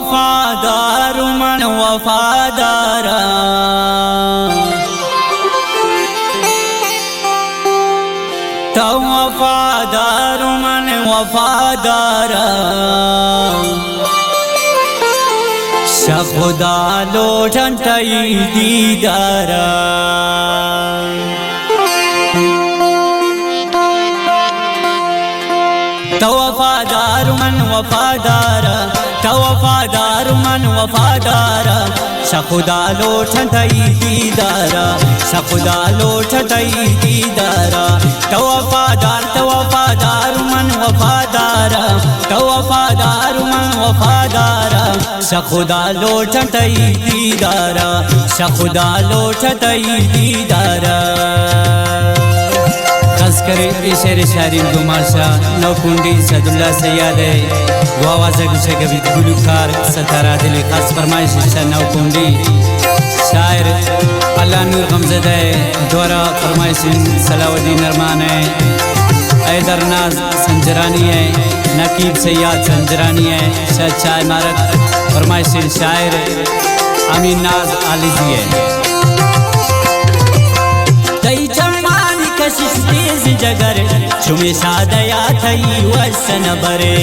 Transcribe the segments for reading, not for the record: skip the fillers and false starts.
वफादार मन वफादारा तो वफादार मन वफादारा खुदा लोटन तई दीदारा तो वफादार मन वफादारा तो वफादार मन वफादारा खुदा लोटन तई दीदारा खुदा लोटन तई दीदारा तो वफादार मन वफादारा तो वफादार मन वफादारा खुदा लोटन तई दीदारा खुदा लोटन तई दीदारा करे शेर शायरी गुमाशा नौकुंडी सदुल्ला सैयद आवाज़ कभी गुलकार सतारा दिली खास फरमाइश नौकुंडी शायर अल्लाह नूर गमजद द्वारा फरमाइश सलाउद्दीन अरमान है ऐदरनाज संजरानी है नकीब सैयद संजरानी है शाह इमारत फरमाइश शायर अमीन नाज आलिजी है तेज जगर चुमे सादया थई वसन बरे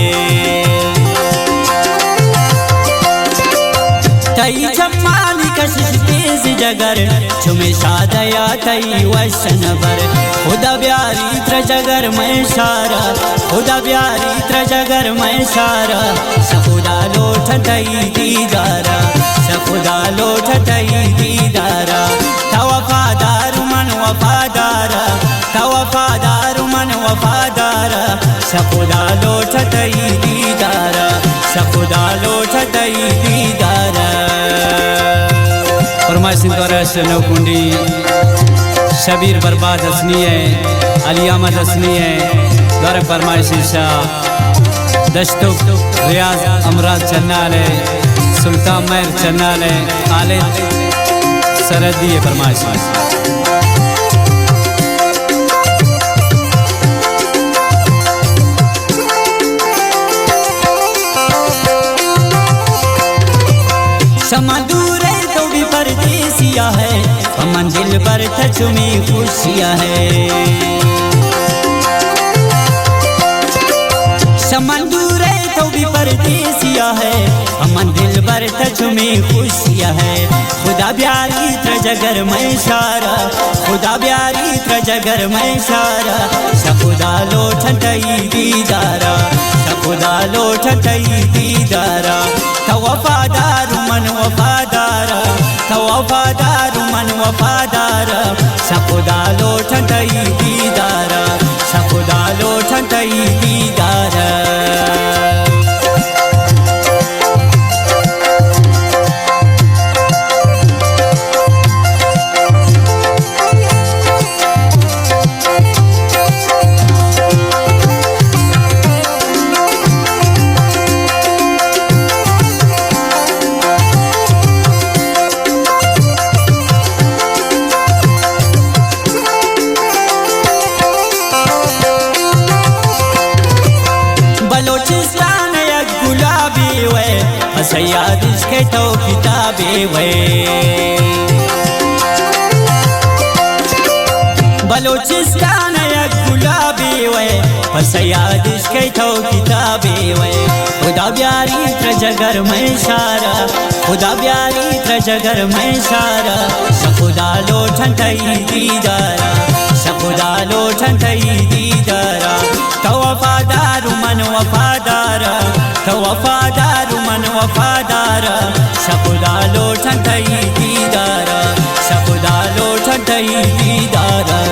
तई जमानी कशिश तेज जगर चुमे सादया थई वसन बरे खुदा प्यारी त्र जगर मैं सारा खुदा प्यारी त्र जगर मैं सारा खुदा लोट तई दीदारा खुदा लोट तई दीदारा वफादार मन वफादारा वफादार मन वफादारा खुदा लोट तई दीदारा खुदा लोट तई दीदारा फरमाइश नौकुंडी शबीर बर्बाद हसनी है अली अहमद हसनी है द्वारा फरमाइश शाह दस्तुक रियाज अमराज चन्नाल सुल्तान महर चन्नाल खालिद सरहदी है फरमाइश समदूर तो भी परदेसिया है मंजिल पर चुमी खुशियाँ है समदूर तो भी परदेसिया है मंजिल पर चुमी खुशियाँ है खुदा प्यारी त्र जगर मैं सारा खुदा प्यारी त्र जगर मैं सारा खुदा लोटन तई दीदारा खुदा लोटन तई दीदारा तो वफादार मन वफादारा तो वफादार मन वफादारा खुदा लोटन तई दीदारा खुदा लोटन तई दीदारा सैयद इसके तो किताबे वे बलोचिस्तान एक गुलाबी वे सैयद इसके तो किताबे वे खुदा प्यारी त्र जगर मैं सारा खुदा प्यारी त्र जगर मैं सारा खुदा लोटन तई दीदारा खुदा लोटन तई दीदारा तो वफादार मन वफादारा तो वफादार मन वफादारा खुदा लोटन तई दीदारा खुदा लोटन तई दीदारा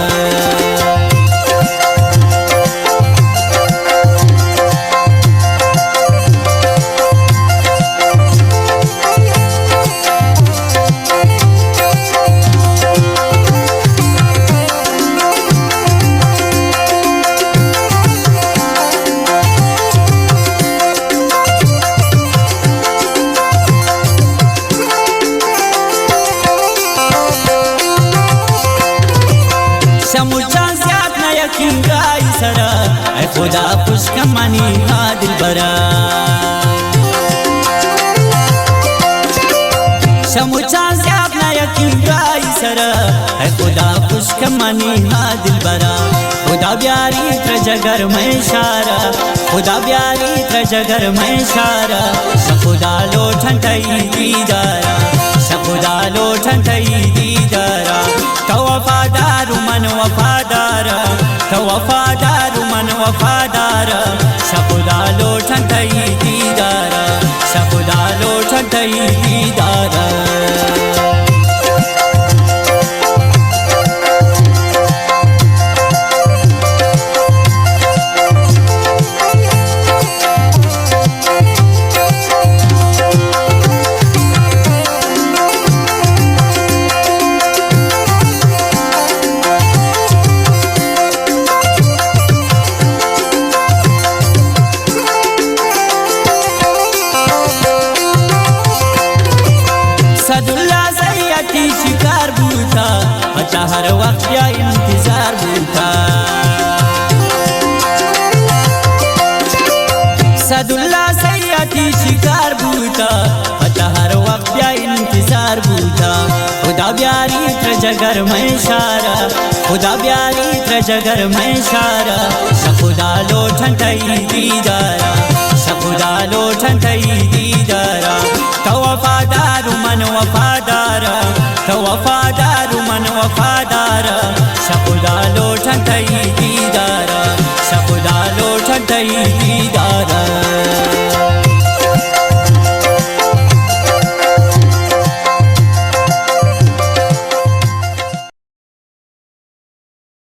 खुदा खुश कमानी दिल बरा शमुचा से अपना यकीन राई सर है खुदा खुश मनी हा दिल बरा खुदा प्यारी त्रजगर में शारा खुदा प्यारी त्रजगर में शारा सखुदा लोठन तई दीदारा सखुदा लोठन तई दीदारा तो वफादार मन वफादार तो वफादार मन वफादार सखुदा लोठन तई दीदारा सखुदा लोठन तई दीदारा सदुल्ला सैयदी शिकार बूथा बचा हर वक्त या इंतजार बूथा सदुल्ला सैयदी शिकार बूथा बचा हर वक्त या इंतजार बूथा खुदा प्यारी त्रजगर में शारा खुदा प्यारी त्रजगर में शारा सखुदा लोठन तई दीदारा सखुदा लोठन तई दीदारा तो वफादार मन वफा